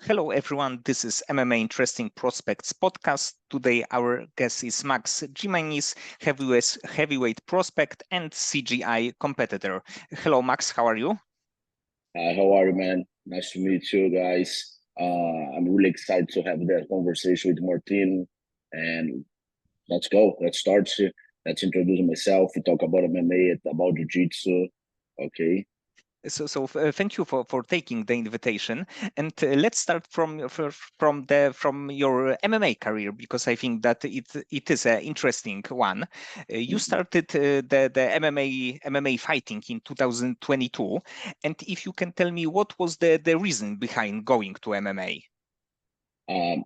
Hello, everyone. This is MMA Interesting Prospects podcast. Today, our guest is Max Gimenis, heavyweight prospect and CGI competitor. Hello, Max. How are you? Hi, how are you, man? Nice to meet you guys. I'm really excited to have that conversation with Martin. And let's go. Let's start. Let's introduce myself. We talk about MMA, about jiu-jitsu. Okay. Thank you for taking the invitation, and let's start from your MMA career, because I think that it is an interesting one. You started the MMA fighting in 2022, and if you can tell me what was the reason behind going to MMA?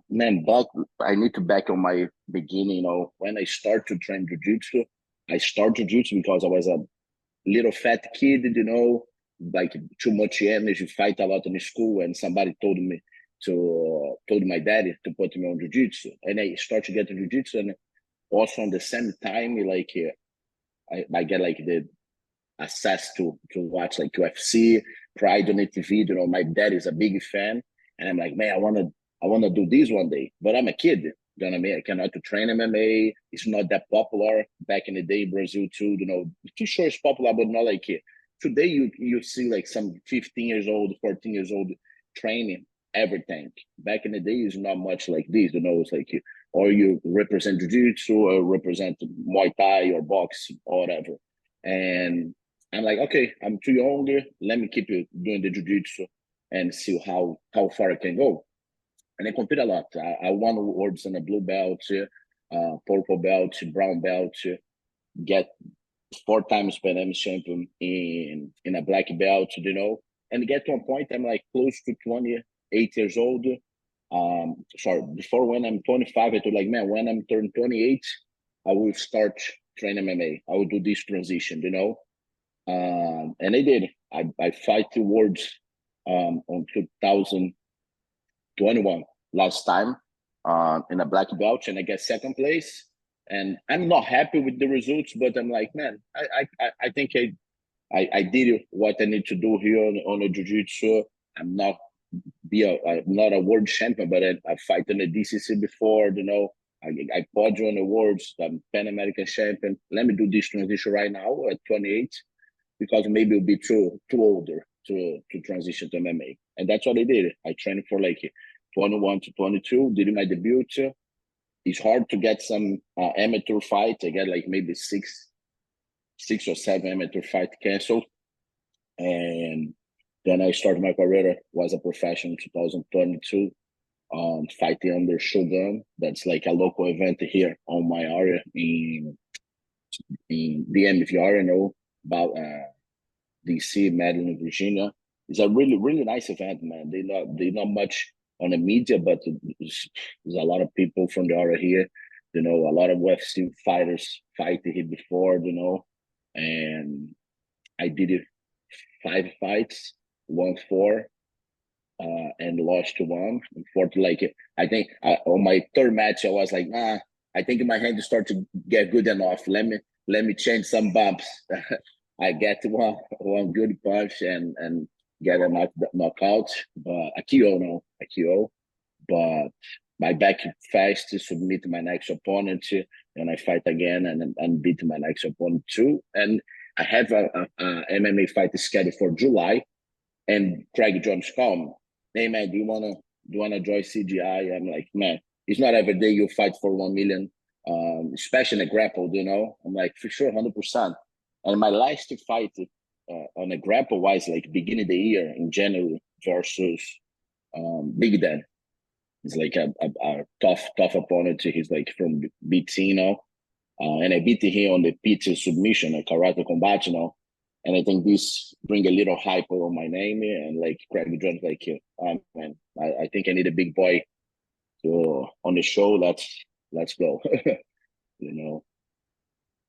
Man, but I need to back on my beginning. When I start to train jiu-jitsu, I start jiu-jitsu because I was a little fat kid, like too much energy, fight a lot in school, and somebody told my daddy to put me on jiu-jitsu, and I start to get to jiu-jitsu, and also on the same time, like I get like the access to watch like UFC, Pride on TV. My dad is a big fan, and I'm like, man, I wanna do this one day, but I'm a kid. You know what I mean? I cannot to train MMA. It's not that popular back in the day in Brazil too. Too sure it's popular, but not like it. Today you see like some 15 years old, 14 years old training everything. Back in the day, it's not much like this. It's like or you represent jiu-jitsu or represent Muay Thai or box or whatever. And I'm like, okay, I'm too young. Let me keep doing the jiu-jitsu and see how far I can go. And I compete a lot. I won awards on a blue belt, purple belt, brown belt, get 4 times Pan Am champion in a black belt, and get to a point I'm like close to 28 years old. Sorry, before when I'm 25, I told like, man, when I'm turn 28, I will start training MMA. I will do this transition. And I did. I fight towards on 2021 last time in a black belt, and I get second place. And I'm not happy with the results, but I'm like, man, I think I did what I need to do here on the jiu-jitsu. I'm not I'm not a world champion, but I fight in the DCC before, I podium on awards. I'm Pan American champion. Let me do this transition right now at 28, because maybe it'll be too older to transition to MMA. And that's what I did. I trained for like 21 to 22, did my debut. It's hard to get some amateur fight. I get like maybe six or seven amateur fight canceled. And then I started my career, was a professional in 2022, fighting under Shogun. That's like a local event here on my area in DMV, about DC, Maryland, Virginia. It's a really, really nice event, man. They not much on the media, but there's a lot of people from the area here. A lot of UFC fighters fight here before, and I did it 5 fights, won 4, and lost 1. Unfortunately, like I think on my third match, I was like, nah, I think my hand start to get good enough. Let me change some bumps. I get one good punch and get a knockout, but a KO, no, a KO. But my back fast to submit my next opponent, and I fight again and beat my next opponent too. And I have a MMA fight scheduled for July, and Craig Jones called me, hey man, do you wanna join CGI? I'm like, man, it's not every day you fight for 1 million, especially in a grapple, I'm like, for sure, 100%. And my last fight on a grapple was like beginning of the year in January versus Big Dan. He's like a tough opponent. He's like from BT, and I beat him on the PT submission, a karate combat, and I think this bring a little hype on my name, and like Craig Jones, like, man, I think I need a big boy to on the show. Let's go, you know.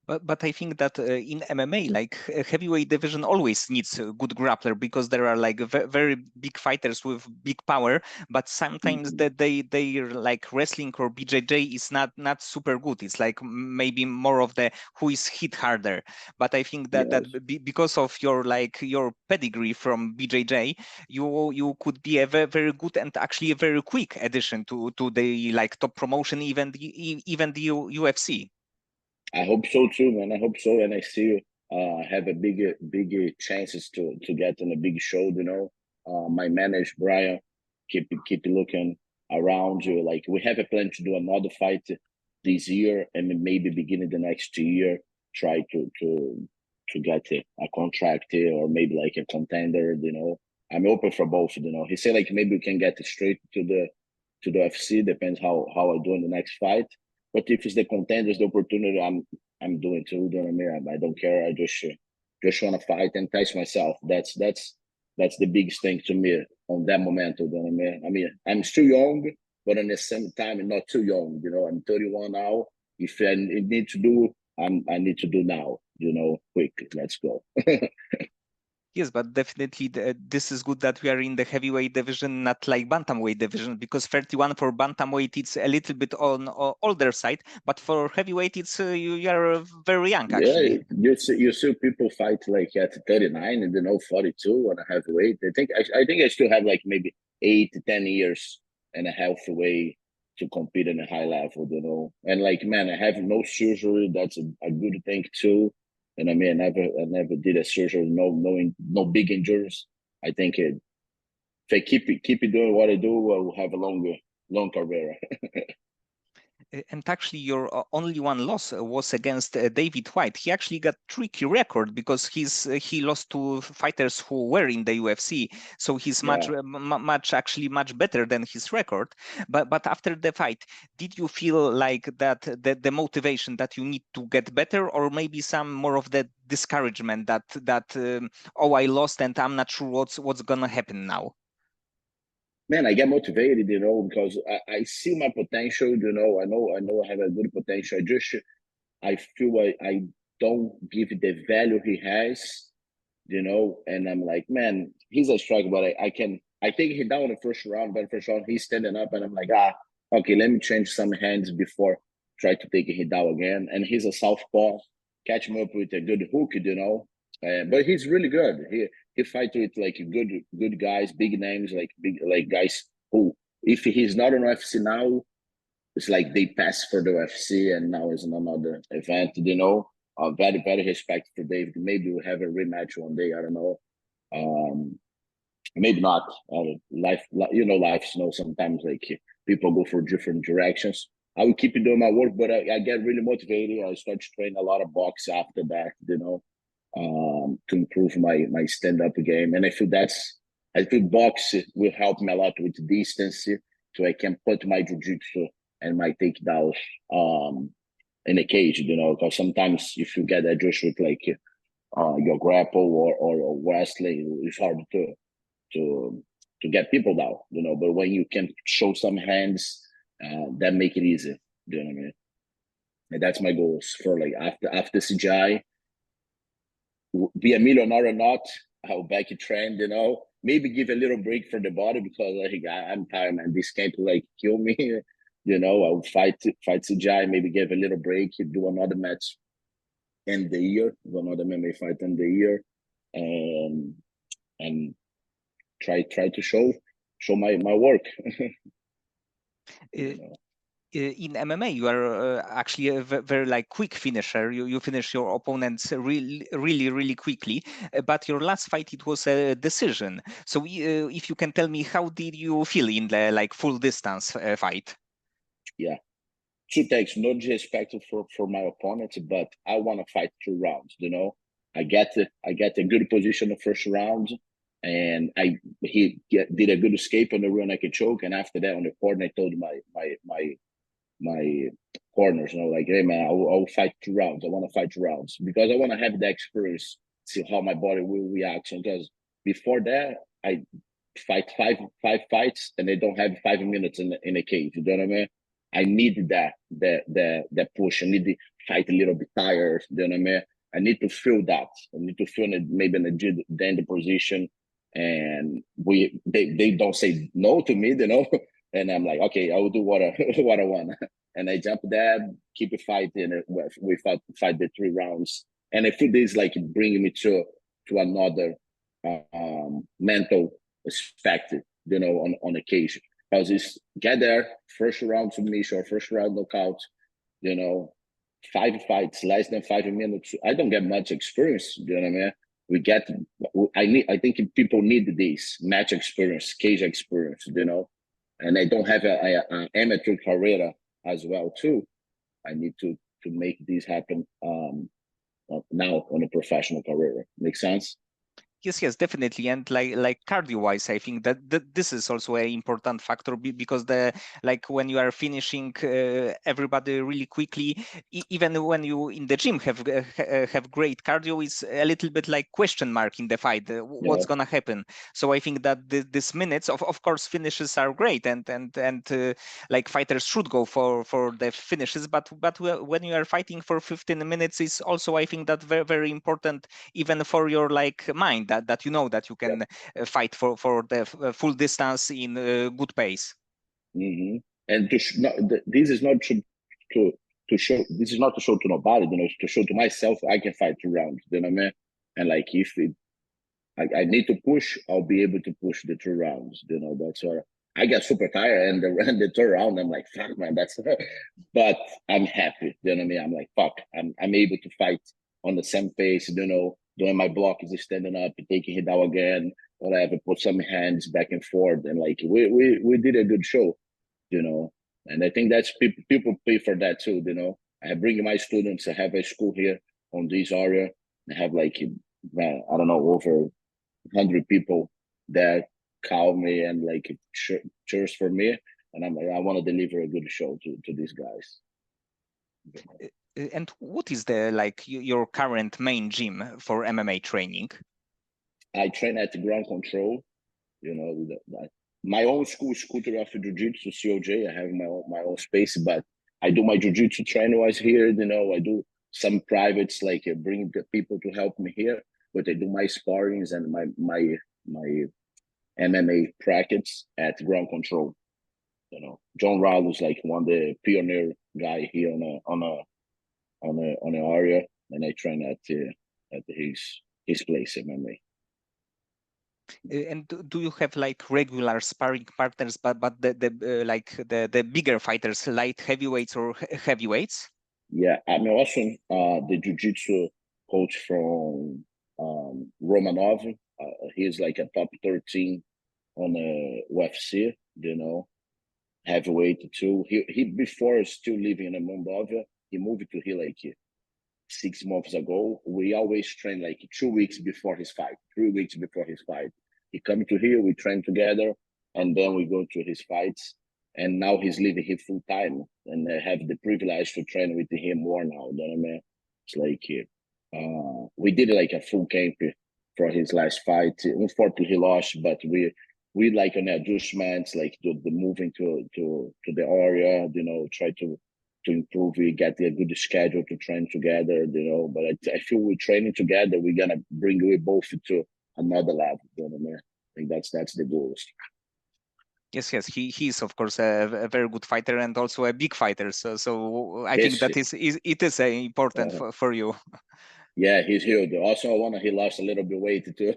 But I think that in MMA, like heavyweight division always needs a good grappler because there are like very big fighters with big power. But sometimes Mhm. that they like wrestling or BJJ is not super good. It's like maybe more of the who is hit harder. But I think that Yes. because of your like your pedigree from BJJ, you could be a very good and actually a very quick addition to the like top promotion, even the UFC. I hope so too, man. I hope so, and I still have a bigger chances to get on a big show. You know, my manager Brian keep looking around you. Like we have a plan to do another fight this year, and then maybe beginning the next year, try to get a contract here or maybe like a contender. You know, I'm open for both. You know, he said like maybe we can get straight to the UFC. Depends how I do in the next fight. But if it's the contenders, the opportunity, I'm doing too. You know what I mean? I don't care. I just want to fight and test myself. That's the biggest thing to me on that moment. You know what I mean? I mean, I'm still young, but at the same time, I'm not too young. You know, I'm 31 now. If I need to do, I need to do now. You know, quick. Let's go. Yes, but definitely this is good that we are in the heavyweight division, not like bantamweight division, because 31 for bantamweight it's a little bit on older side, but for heavyweight it's you are very young Yeah, actually. you see people fight like at 39 and 42 on a heavyweight. I think I still have like maybe 8 to 10 years and a healthy to compete in a high level, And like man, I have no surgery. That's a good thing too. And I mean, I never did a surgery. No big injuries. I think if I keep it doing what I do, I will have a long career. And actually, your only one loss was against David White. He actually got tricky record because he lost to fighters who were in the UFC, so he's Yeah. much better than his record. But after the fight, did you feel like that the motivation that you need to get better, or maybe some more of the discouragement that oh, I lost and I'm not sure what's gonna happen now? Man, I get motivated, because I see my potential, I know I have a good potential. I feel I don't give the value he has, and I'm like, man, he's a striker, but I take him down in the first round, but the first round he's standing up and I'm like, okay, let me change some hands before try to take him down again. And he's a southpaw, catch him up with a good hook, but he's really good. He fight with like good guys, big names, like big like guys who if he's not on UFC now, it's like they pass for the UFC and now is in another event. Very, very respect for David. Maybe we'll have a rematch one day. I don't know. Um, maybe not. Life's sometimes like people go for different directions. I will keep doing my work, but I get really motivated. I start to train a lot of box after that, to improve my stand up game. And I feel box will help me a lot with distance, so I can put my jiu-jitsu and my takedowns in a cage, because sometimes if you get adjust with like your grapple or wrestling, it's hard to to get people down. But when you can show some hands, that make it easy. You know what I mean? And that's my goals for like after CGI, be a millionaire or not, I'll back a trend, maybe give a little break for the body because like I'm tired, man. This can't like kill me. I'll fight CGI, maybe give a little break, do another match in the year, do another MMA fight in the year, and and try to show my work. Uh, you know. in MMA, you are actually a very like quick finisher. You finish your opponents really quickly. But your last fight, it was a decision. So if you can tell me, how did you feel in the like full distance fight? Yeah. Two takes, no disrespect for my opponent, but I want to fight 2 rounds. I get a good position the first round, and did a good escape on the rear naked choke, and after that on the corner, I told my corners, like, hey man, I'll fight 2 rounds. I want to fight 2 rounds because I want to have the experience, see how my body will react. Because before that, I fight five fights, and they don't have 5 minutes in a cage. You know what I mean? I need that push. I need to fight a little bit tired. You know what I mean? I need to feel that. I need to feel it maybe in the end position, and they don't say no to me, you know. And I'm like, okay, I will do what I what I want. And I jump there, keep it fighting. We fight the 3 rounds, and I feel this like bringing me to another mental perspective, you know, on occasion. Because it's get there, first round submission or first round knockout, you know, 5 fights, less than 5 minutes. I don't get much experience, you know what I mean? We get, I think people need this match experience, cage experience, you know, and I don't have an amateur career as well too. I need to make this happen now on a professional career. Make sense? Yes, definitely, and like cardio wise, I think that this is also an important factor because the like when you are finishing everybody really quickly, even when you in the gym have great cardio, is a little bit like question mark in the fight. Yeah. What's gonna happen? So I think that this minutes of course finishes are great, and like fighters should go for the finishes, but when you are fighting for 15 minutes, is also I think that very important even for your like mind that you know that you can fight for the full distance in good pace. Mm-hmm. And this is not to to show. This is not to show to nobody. You know, it's to show to myself I can fight 2 rounds. You know what I mean? And like if I need to push, I'll be able to push the 2 rounds. You know, that's what I get super tired, and the third round, I'm like, fuck, man, that's. But I'm happy. You know what I mean? I'm like, fuck, I'm able to fight on the same pace. You know, doing my block is standing up, taking it down again, whatever. Put some hands back and forth, and like we did a good show. You know, and I think that's people pay for that too. You know, I bring my students. I have a school here on this area. I have like, I don't know, over 100 people that call me and like cheers for me, and I'm like, I want to deliver a good show to these guys. And what is the like your current main gym for MMA training? I train at ground control, you know, my own school is Culture of Jiu-Jitsu, COJ. I have my own space, but I do my Jiu-Jitsu training was here, you know, I do some privates, like bring the people to help me here, but I do my sparrings and my MMA practice at ground control. You know, John Raul is like one of the pioneer guy here on an area, and I train at his place MMA. And do you have like regular sparring partners, but the like the bigger fighters, light heavyweights or heavyweights? Yeah, I'm also the jiu-jitsu coach from Romanov. He's like a top 13 on the UFC, you know, heavyweight too. He before still living in Moldova, he moved to here like 6 months ago. We always train like 2 weeks before his fight, 3 weeks before his fight. He come to here, we train together, and then we go to his fights. And now he's living here full time, and I have the privilege to train with him more now. You know what I mean? It's like we did like a full camp for his last fight. Unfortunately, he lost, but we like on adjustments, like the moving to the area. You know, try to improve. We get a good schedule to train together, you know. But I feel we're training together. We're gonna bring we both to another level. You know what I mean? I think that's the goal. Yes, he's of course a very good fighter and also a big fighter. So I think Yes, that it is important for you. yeah, he's huge. Also, I wanna he lost a little bit weight too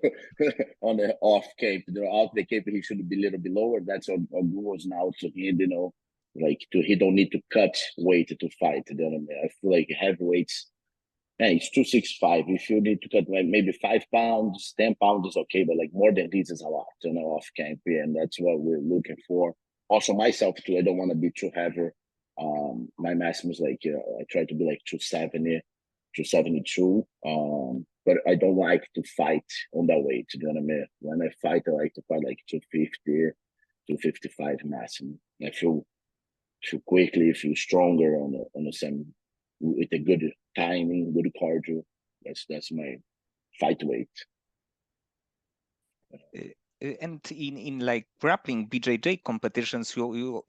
on the off cape. The off the cape he should be a little bit lower. That's our goals now. So he, you know, like he don't need to cut weight to fight. You know what I mean? I feel like heavyweights. Man, it's 265. If you need to cut maybe 5 pounds, 10 pounds is okay, but like more than this is a lot, you know, off camp, and that's what we're looking for. Also, myself too. I don't want to be too heavy. My maximum is like I try to be like 270, 272. But I don't like to fight on that weight. You know what I mean? When I fight, I like to fight like 250, 255 maximum. I feel quickly, feel stronger on the same with a good timing, good cardio. That's my fight weight. And in like grappling BJJ competitions, you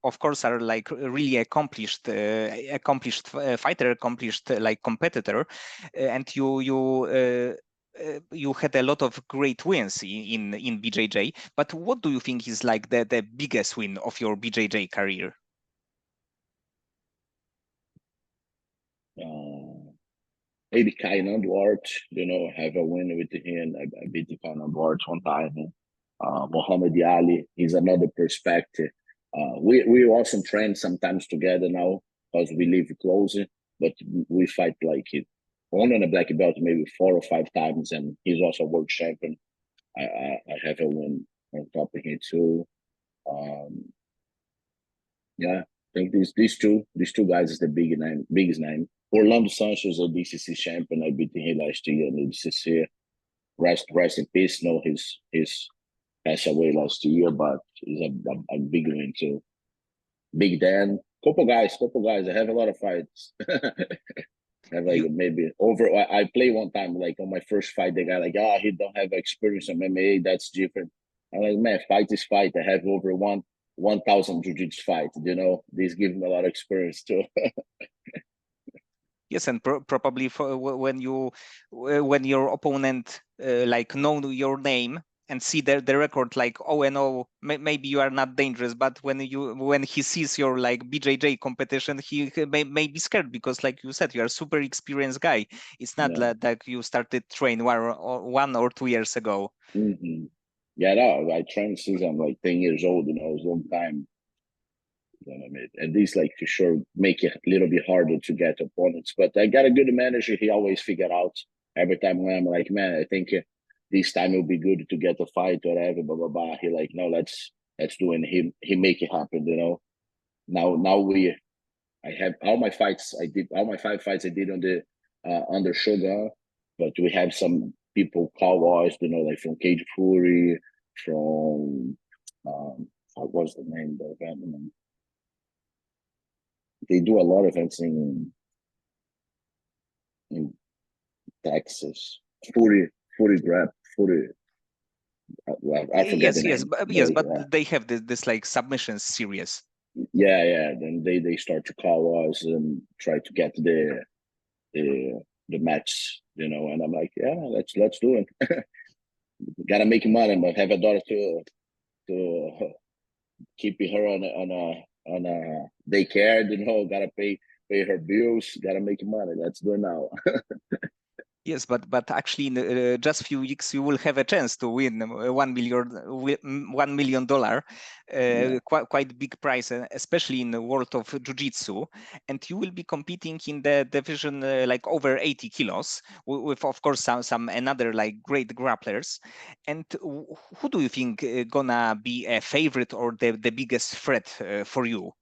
of course are like a really accomplished fighter, accomplished like competitor, and you had a lot of great wins in BJJ. But what do you think is like the biggest win of your BJJ career? Maybe Kainan Duarte, have a win with him. I beat Kainan Duarte one time. Muhammad Ali, he's another perspective. We also train sometimes together now because we live closer, but we fight like it. Only on a black belt, maybe 4 or 5 times, and he's also a world champion. I have a win on top of him too. Um, yeah, I think these two guys is the biggest name. Orlando Sanchez, a DCC champion. I beat him last year in the DCC. Rest in peace. No, his passed away last year, but he's a big win too. Big Dan, couple guys. I have a lot of fights. I have like You maybe over. I play one time like on my first fight. They got like, he don't have experience in MMA. That's different. I'm like, man, fight is fight. I have over 1,000 jiu-jitsu fight. This gives me a lot of experience too. Yes, and probably when your opponent like know your name and see the record like, oh, and oh, maybe you are not dangerous, but when he sees your like BJJ competition, he may be scared because, like you said, you are a super experienced guy. It's not Yeah. like you started train 1 or 2 years ago. Mm-hmm. Yeah, no, I trained since I'm like 10 years old. It's a long time. I mean? And these like for sure make it a little bit harder to get opponents. But I got a good manager. He always figure out every time when I'm like, man, I think this time it'll be good to get a fight or whatever, blah blah blah. He like, no, let's do it. And he make it happen. Now I have all my fights. I did all my 5 fights I did on the under Shogun, but we have some people call us, like from Cage Fury, from what was the name of the event? They do a lot of events in Texas. Fury. I forget the Yes, name. yes, But but they have this like submissions series. yeah. Then they start to call us and try to get the the match, and I'm like, yeah, let's do it. Gotta make money, but have a daughter to keep her on a daycare, gotta pay her bills, gotta make money. Let's do it now. Yes, but actually, in just few weeks, you will have a chance to win $1 million, Yeah. quite big prize, especially in the world of jiu-jitsu. And you will be competing in the division like over 80 kilos, with of course some another like great grapplers. And who do you think gonna be a favorite or the biggest threat for you?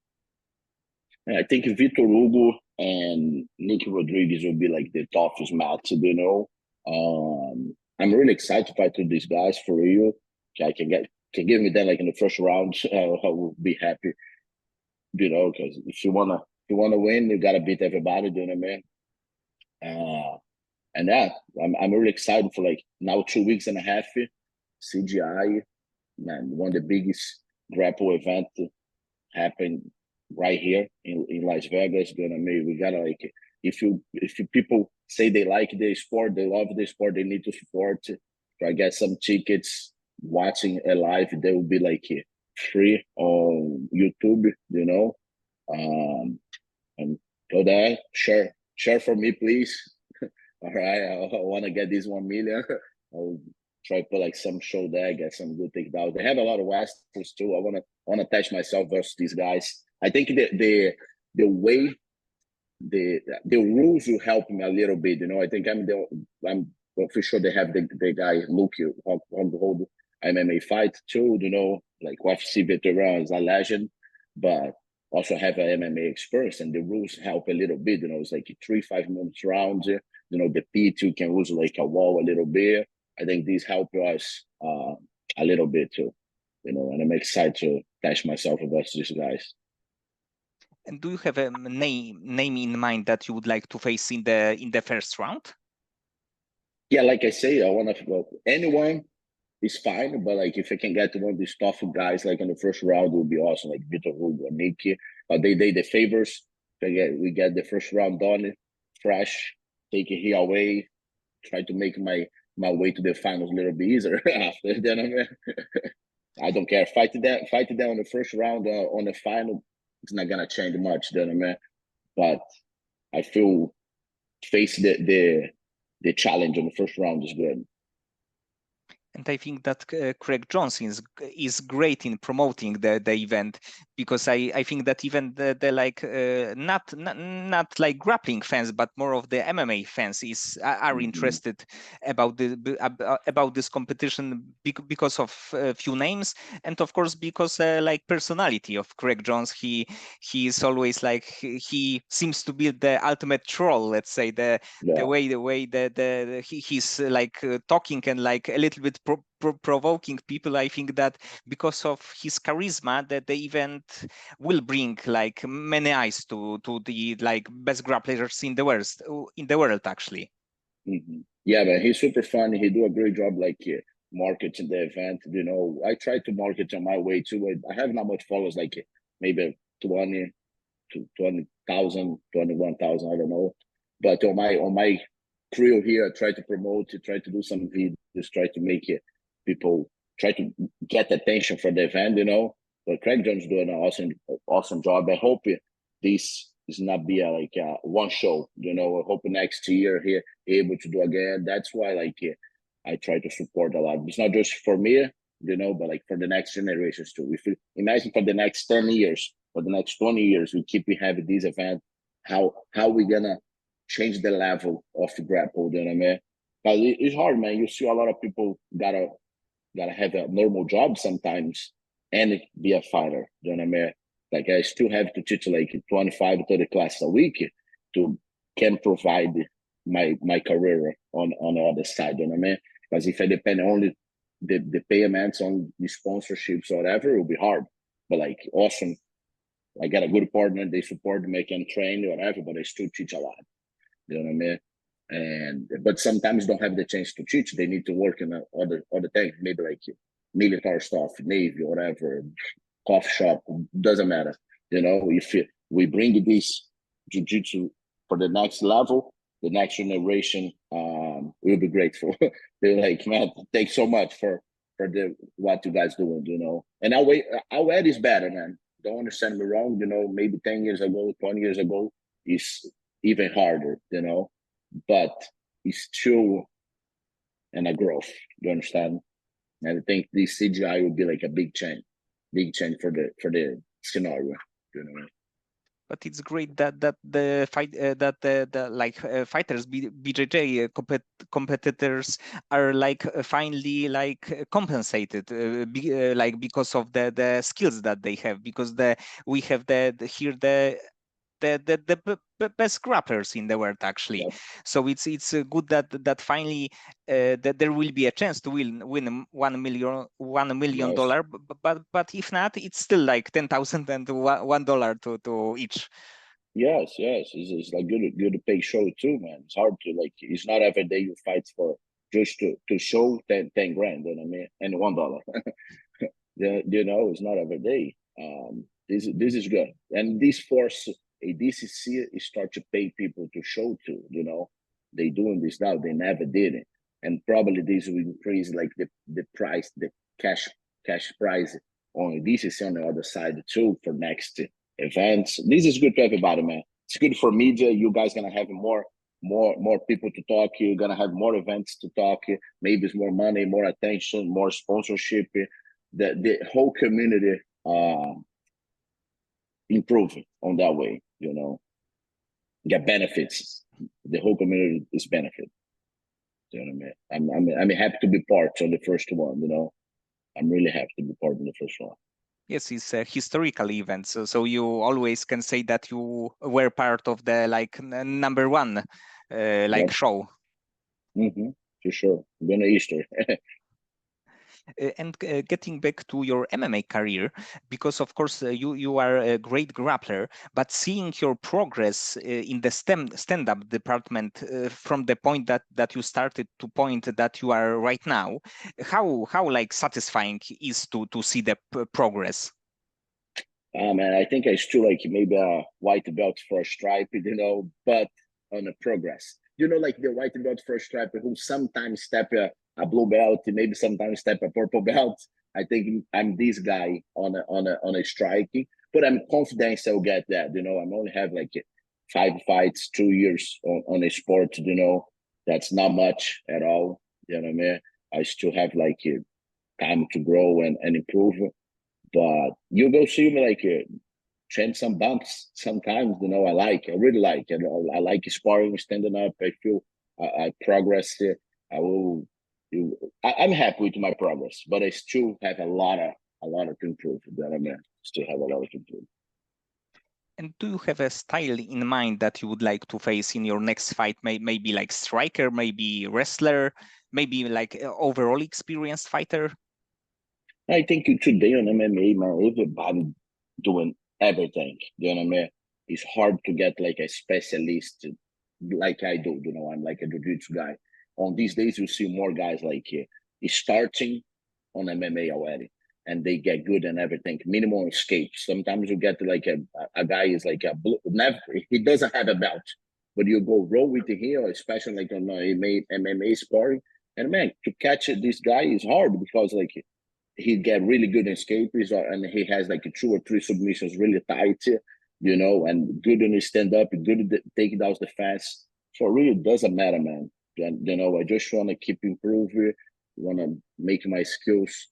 And I think Vitor Hugo and Nicky Rodriguez will be like the toughest match. I'm really excited to fight with these guys for real. I can give me that like in the first round. I will be happy, because if you wanna win, you gotta beat everybody. Do you know what I mean? And yeah, I'm really excited for like now 2 weeks and a half. CGI, man, one of the biggest grapple event happen right here in Las Vegas. You know what I mean? We gotta like if you people say they like the sport, they love the sport, they need to support. Try get some tickets. Watching a live, they will be like free on YouTube. Um, and go there, share for me, please. All right, I want to get this 1 million. I'll try to put like some show there, get some good takedowns. They have a lot of westerns too. I wanna attach myself versus these guys. I think the way the rules will help me a little bit. I think I'm well, for sure they have the guy Luke on the whole MMA fight too. Like UFC veteran is a legend, but also have an MMA experience, and the rules help a little bit. It's like 3 5 minutes rounds. The P2 can use like a wall a little bit. I think these help us a little bit too. And I'm excited to attach myself against these guys. And do you have a name in mind that you would like to face in the first round? Yeah, like I say, I want to anyone it's fine, but like if I can get to one of these tough guys like in the first round, it would be awesome. Like Vitor Hugo, Nicky, they the favors. We get the first round done, fresh, take it here away, try to make my way to the finals a little bit easier after. Then I don't care. Fight them on the first round on the final. It's not gonna change much. Then but I feel face the challenge on the first round is good. And I think that Craig Jones is great in promoting the event, because I think that even the like not like grappling fans, but more of the MMA fans are interested about about this competition because of a few names, and of course because like personality of Craig Jones. He is always like, he seems to be the ultimate troll, let's say, the way he's like talking and like a little bit provoking people. I think that because of his charisma, that the event will bring like many eyes to the like best grapplers in the world actually. Yeah, man, he's super funny. He do a great job like marketing the event. I try to market on my way too. I have not much followers, like maybe 20 to 20,000, 21,000, I don't know. But on my crew here, I try to promote it, try to do some videos, try to make it people try to get attention for the event. But Craig Jones doing an awesome job. I hope this is not be like one show. I hope next year he able to do again. That's why I try to support a lot. It's not just for me, but like for the next generations too. If you imagine for the next 10 years, for the next 20 years, we keep having this event, how we gonna change the level of the grapple, you know what I mean? Because it's hard, man. You see a lot of people gotta have a normal job sometimes and be a fighter, you know what I mean? Like I still have to teach like 25, 30 classes a week to can provide my career on the other side, you know what I mean? Because if I depend only the payments on the sponsorships or whatever, it will be hard. But like awesome, I got a good partner. They support me, I can train whatever, but I still teach a lot. You know what I mean? But sometimes don't have the chance to teach. They need to work in other things, maybe like military stuff, Navy, whatever, coffee shop, doesn't matter. If we bring this jiu-jitsu for the next level, the next generation will be grateful. They're like, man, thanks so much for what you guys doing. And our way is better, man. Don't understand me wrong. Maybe 10 years ago, 20 years ago is even harder. But it's still in a growth. You understand? And I think this CGI will be like a big change for the scenario. But it's great that the fight that the like fighters, BJJ competitors are like finally like compensated like because of the skills that they have, because we have here the best grapplers in the world actually. Yep. So it's good that finally that there will be a chance to win $1 million. Yes. But if not, it's still like 10,000 and $1 to each. Yes. It's like good to pay show too, man. It's hard to like. It's not every day you fight for just to show 10 grand. You know what I mean? And $1. It's not every day. This is good, and this force a DCC start to pay people to show to. They doing this now. They never did it, and probably this will increase like the price, the cash price on DCC on the other side too for next events. This is good for everybody, man. It's good for media. You guys gonna have more people to talk. You're gonna have more events to talk. Maybe it's more money, more attention, more sponsorship. The whole community improving on that way. Get benefits. The whole community is benefit. You know what I mean? I'm happy to be part of the first one. I'm really happy to be part of the first one. Yes, it's a historical event, so you always can say that you were part of the like number one like show. For sure. I'm gonna Easter. And getting back to your MMA career, because of course you are a great grappler, but seeing your progress in the stand-up department from the point that you started to point that you are right now, how like satisfying is to see the progress? Man, I think I still like maybe a white belt for a stripe, but on a progress. Like the white belt for a stripe who sometimes step a blue belt, maybe sometimes step a purple belt. I think I'm this guy on a striking, but I'm confident I'll get that. I'm only have like 5 fights, 2 years on a sport. That's not much at all. You know what I mean? I still have like time to grow and improve. But you go see me like trend some bumps sometimes. I really like it. I like sparring, standing up. I feel I progress. I will. I'm happy with my progress, but I still have a lot of to improve. That I mean, still have a lot to improve. And do you have a style in mind that you would like to face in your next fight? Maybe like striker, maybe wrestler, maybe like overall experienced fighter? I think today on MMA, man, everybody doing everything. You know what I mean? It's hard to get like a specialist like I do. I'm like a jiu-jitsu guy. On these days, you see more guys like starting on MMA already, and they get good and everything. Minimum escape. Sometimes you get like a guy is like a blue, never he doesn't have a belt, but you go roll with him, especially like on MMA sparring. And man, to catch this guy is hard because like he get really good escapes, and he has like 2 or 3 submissions really tight, and good in his stand up, good at taking down the fast. So it really doesn't matter, man. And, I just want to keep improving, want to make my skills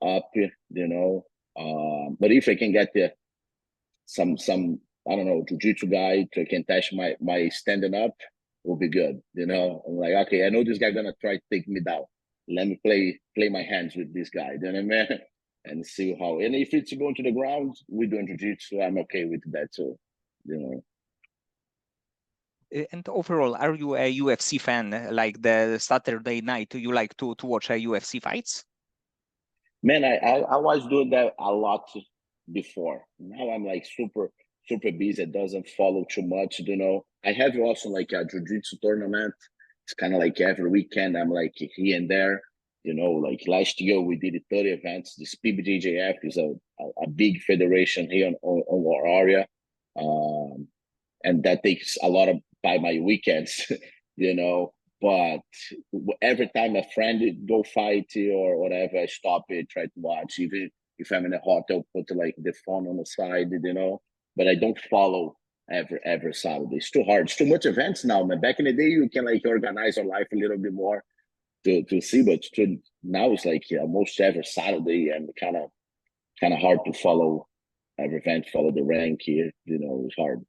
up, but if I can get some I don't know jiu-jitsu guy to can test my standing up, will be good. I'm like, okay, I know this guy gonna try to take me down. Let me play my hands with this guy. You know what I mean? And see how. And if it's going to the ground, we're doing jiu-jitsu. I'm okay with that too. You know. And overall, are you a UFC fan? Like the Saturday night, you like to watch a UFC fights? Man, I was doing that a lot before. Now I'm like super busy. It doesn't follow too much. I have also like a jiu-jitsu tournament. It's kind of like every weekend I'm like here and there. Like last year we did 30 events. This BJJF is a big federation here on our area, and that takes a lot of by my weekends. you know. But every time a friend go fight or whatever, I stop it, try to watch. Even if I'm in a hotel, put like the phone on the side. But I don't follow every Saturday. It's too hard. It's too much events now, man. Back in the day, you can like organize your life a little bit more to see, but now it's like almost every Saturday, and kind of hard to follow every event, follow the rank here. It's hard.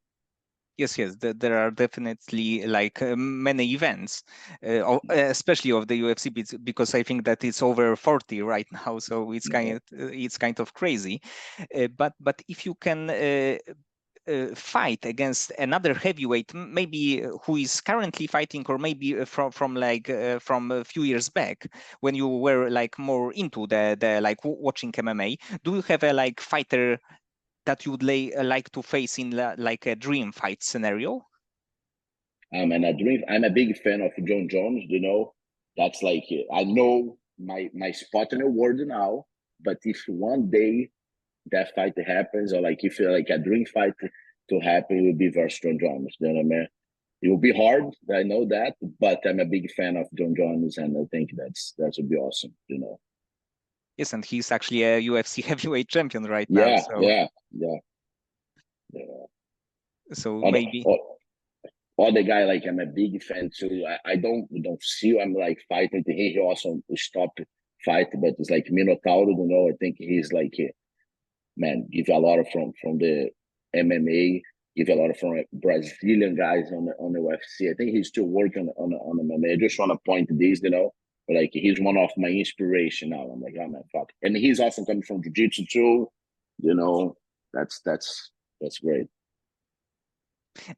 Yes, there are definitely like many events, especially of the UFC, because I think that it's over 40 right now, so it's kind of crazy. But if you can fight against another heavyweight, maybe who is currently fighting, or maybe from a few years back when you were like more into the like watching MMA, do you have a like fighter that you would like to face in like a dream fight scenario? And I'm a big fan of John Jones. That's like I know my spot in the world now. But if one day that fight happens, or like if like a dream fight to happen, it will be versus John Jones. You know what I mean? It will be hard. I know that, but I'm a big fan of John Jones, and I think that would be awesome. Yes, and he's actually a UFC heavyweight champion right now. Yeah, yeah, yeah, yeah. So Other, maybe. other guy, like I'm a big fan too. I don't see I'm like fighting. He also stopped fight, but it's like Minotauro. I think he's like man, give a lot of from the MMA, give a lot of from Brazilian guys on the UFC. I think he's still working on MMA. I just want to point this. Like he's one of my inspiration now. I'm like, oh man, fuck. And he's also coming from jiu-jitsu too. You know, that's great.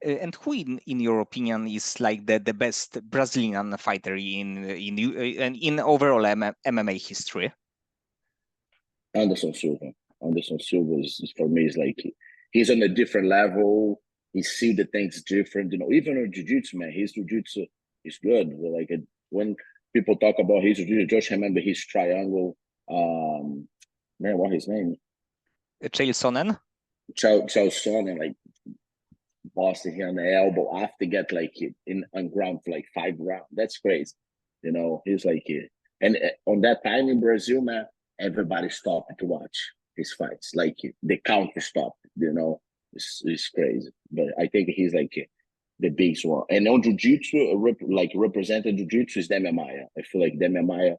And who, in your opinion, is like the best Brazilian fighter in overall MMA history? Anderson Silva. Anderson Silva is for me is like he's on a different level. He see the things different. You know, even on jiu-jitsu, man, his jiu-jitsu is good. Like when people talk about his jiu-jitsu, just remember his triangle. Man, what his name? Chael Sonnen. Chow Son, and like busted him on the elbow after get like in on ground for like 5 rounds. That's crazy. You know, he's like and on that time in Brazil, man, everybody stopped to watch his fights. Like the count stopped. You know, it's crazy. But I think he's like the biggest one. And on jiu-jitsu, like represented jiu-jitsu is Demian Maia. I feel like Demian Maia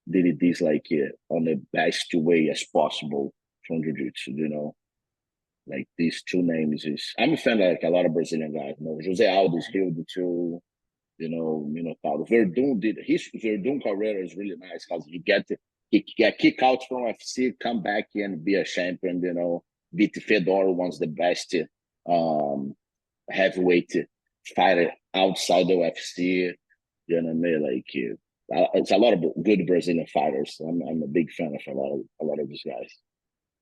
did this like on the best way as possible from jiu-jitsu. You know, like these two names is I'm a fan of like a lot of Brazilian guys. You know, Jose Aldo is huge too. Paulo Verdun did his Verdun career is really nice because he get kicked out from UFC, come back and be a champion. You know, beat Fedor, one's the best um, heavyweight fighter outside the UFC. You know what I mean? Like it's a lot of good Brazilian fighters. I'm a big fan of a lot of these guys.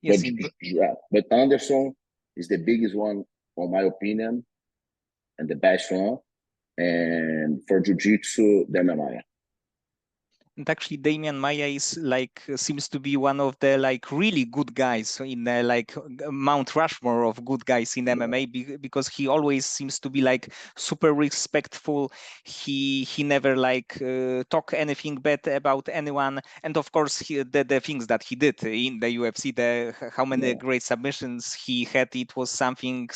Yes, But Anderson is the biggest one, in my opinion, and the best one. And for jiu-jitsu, Demian Maia. and actually Damian Maia is like seems to be one of the like really good guys in like Mount Rushmore of good guys in MMA because he always seems to be like super respectful. He never like talk anything bad about anyone, and of course the things that he did in the UFC, the how many great submissions he had, it was something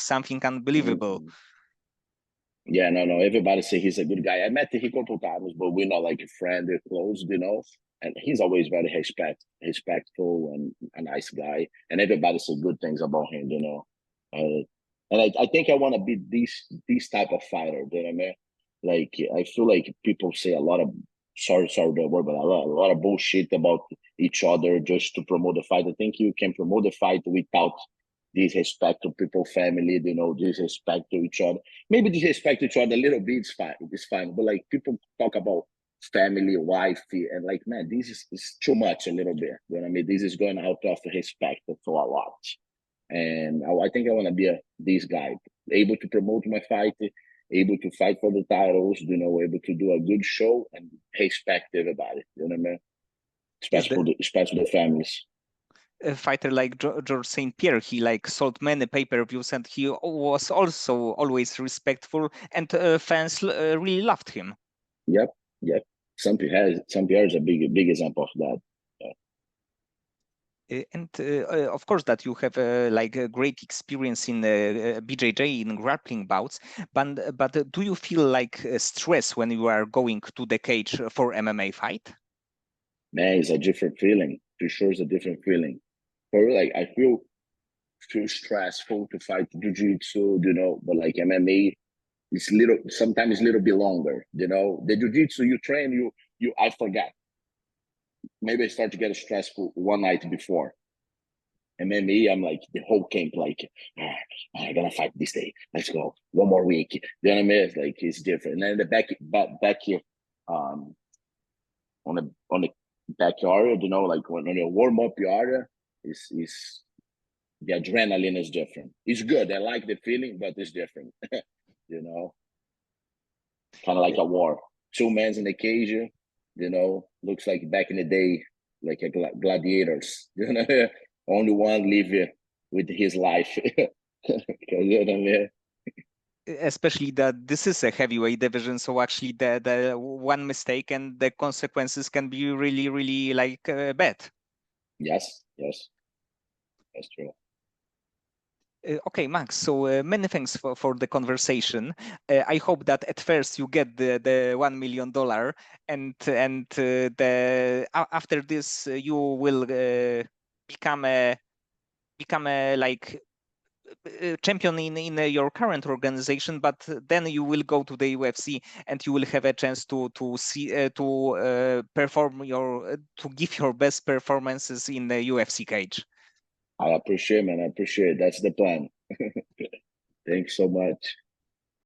unbelievable. Mm-hmm. Yeah, no. Everybody say he's a good guy. I met him a couple times, but we're not like a friend or close, you know. And he's always very respectful and a nice guy. And everybody say good things about him, you know. And I think I want to be this type of fighter. You know what I mean? Like I feel like people say a lot of sorry the word, but a lot of bullshit about each other just to promote the fight. I think you can promote the fight without disrespect to people, family, you know, disrespect to each other. Maybe disrespect each other a little bit is fine. But like people talk about family, wife, and like, man, this is too much a little bit. You know what I mean? This is going out of respect for a lot. And I think I want to be this guy, able to promote my fight, able to fight for the titles, you know, able to do a good show and respect everybody. You know what I mean? Especially the families. A fighter like George St. Pierre, he like sold many pay-per-views and he was also always respectful and fans really loved him. Yep. St. Pierre is a big example of that. And of course that you have like a great experience in BJJ in grappling bouts, but do you feel like stress when you are going to the cage for MMA fight? Man, it's a different feeling. For sure, it's a different feeling. For like, I feel stressful to fight jiu-jitsu, you know, but like MMA, it's sometimes a little bit longer, you know. The jiu-jitsu you train, I forget. Maybe I start to get stressful one night before. MMA, I'm like the whole camp, like, I gotta fight this day. Let's go. One more week. You know what I mean? It's like it's different. And then the back here, on the backyard, you know, like when you warm up your area, is the adrenaline is different. It's good. I like the feeling, but it's different. You know, kind of like a war. Two men in the cage, you know, looks like back in the day, like a gladiators. You know, only one live with his life. You know what I mean? Especially that this is a heavyweight division, so actually the one mistake and the consequences can be really like bad. Yes, that's true. Okay, Max, so many thanks for the conversation. I hope that at first you get the $1 million and after this you will become a like champion in your current organization, but then you will go to the UFC and you will have a chance to see perform to give your best performances in the UFC cage. I appreciate, man. I appreciate. That's the plan. Thanks so much.